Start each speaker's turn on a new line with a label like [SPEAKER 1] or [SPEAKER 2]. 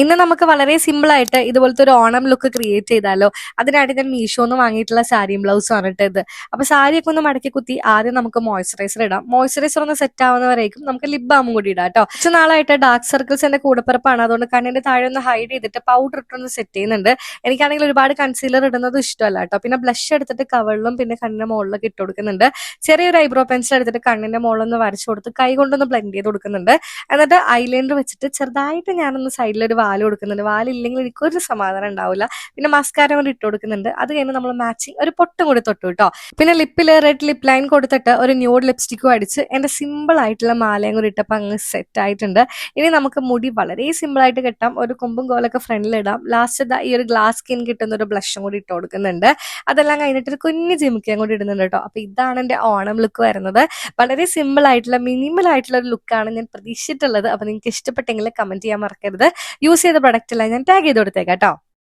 [SPEAKER 1] ഇന്ന് നമുക്ക് വളരെ സിമ്പിൾ ആയിട്ട് ഇതുപോലത്തെ ഒരു ഓണം ലുക്ക് ക്രിയേറ്റ് ചെയ്താലോ. അതിനായിട്ട് ഞാൻ മീഷോന്ന് വാങ്ങിയിട്ടുള്ള സാരിയും ബ്ലൗസും ആണ് ഇത്. അപ്പൊ സാരിയൊക്കെ ഒന്ന് മടക്കി കുത്തി ആദ്യം നമുക്ക് മോയ്സ്ചറൈസർ ഇടാം. മോയ്സ്ചറൈസർ ഒന്ന് സെറ്റ് ആവുന്നവരേക്കും നമുക്ക് ലിപ് ബാമും കൂടി ഇടാം കേട്ടോ. കുറച്ച് നാളായിട്ട് ഡാർക്ക് സർക്കിൾസ് എന്റെ കൂടപ്പിറപ്പാണ്, അതുകൊണ്ട് കണ്ണിന്റെ താഴെ ഒന്ന് ഹൈഡ് ചെയ്തിട്ട് പൗഡർ ഇട്ടൊന്ന് സെറ്റ് ചെയ്യുന്നുണ്ട്. എനിക്കാണെങ്കിൽ ഒരുപാട് കൺസീലർ ഇടുന്നത് ഇഷ്ടമല്ല കേട്ടോ. പിന്നെ ബ്ലഷ് എടുത്തിട്ട് കവളിലും പിന്നെ കണ്ണിന്റെ മുകളിലൊക്കെ ഇട്ട് കൊടുക്കുന്നുണ്ട്. ചെറിയൊരു ഐബ്രോ പെൻസിൽ എടുത്തിട്ട് കണ്ണിന്റെ മുകളിലൊന്ന് വരച്ചു കൊടുത്ത് കൈ കൊണ്ടൊന്ന് ബ്ലെൻഡ് ചെയ്ത് കൊടുക്കുന്നുണ്ട്. എന്നിട്ട് ഐലൈനർ വെച്ചിട്ട് ചെറുതായിട്ട് ഞാനൊന്ന് സൈഡിലൊരു വാല് കൊടുക്കുന്നുണ്ട്. വാലില്ലെങ്കിൽ എനിക്കൊരു സമാധാനം ഉണ്ടാവില്ല. പിന്നെ മസ്കാര കൂടി ഇട്ട് കൊടുക്കുന്നുണ്ട്. അത് കഴിഞ്ഞ് നമ്മൾ മാച്ചിങ് ഒരു പൊട്ടും കൂടി തൊട്ടു കേട്ടോ. പിന്നെ ലിപ്പിൽ റെഡ് ലിപ് ലൈൻ കൊടുത്തിട്ട് ഒരു ന്യൂഡ് ലിപ്സ്റ്റിക്കും അടിച്ച് എന്റെ സിമ്പിൾ ആയിട്ടുള്ള മാലയും കൂടി ഇട്ടപ്പോൾ അങ്ങ് സെറ്റ് ആയിട്ടുണ്ട്. ഇനി നമുക്ക് മുടി വളരെ സിമ്പിൾ ആയിട്ട് കെട്ടാം. ഒരു കൊമ്പും കോലൊക്കെ ഫ്രണ്ടിൽ ഇടാം. ലാസ്റ്റ് ഈ ഒരു ഗ്ലാസ് സ്കിൻ കിട്ടുന്ന ഒരു ബ്ലഷും കൂടി ഇട്ട് കൊടുക്കുന്നുണ്ട്. അതെല്ലാം കഴിഞ്ഞിട്ട് ഒരു കുഞ്ഞു ജിമിക്കയും കൂടി ഇടുന്നുണ്ട് കേട്ടോ. അപ്പൊ ഇതാണ് എന്റെ ഓണം ലുക്ക് വരുന്നത്. വളരെ സിമ്പിൾ ആയിട്ടുള്ള മിനിമൽ ആയിട്ടുള്ള ഒരു ലുക്കാണ് ഞാൻ പ്രതീക്ഷിച്ചിട്ടുള്ളത്. അപ്പൊ നിങ്ങൾക്ക് ഇഷ്ടപ്പെട്ടെങ്കിൽ കമന്റ് ചെയ്യാൻ മറക്കരുത്. യൂസ് ചെയ്ത പ്രൊഡക്റ്റ് എല്ലാം ഞാൻ ടാഗ് ചെയ്ത് കൊടുത്തേക്കാം കേട്ടോ.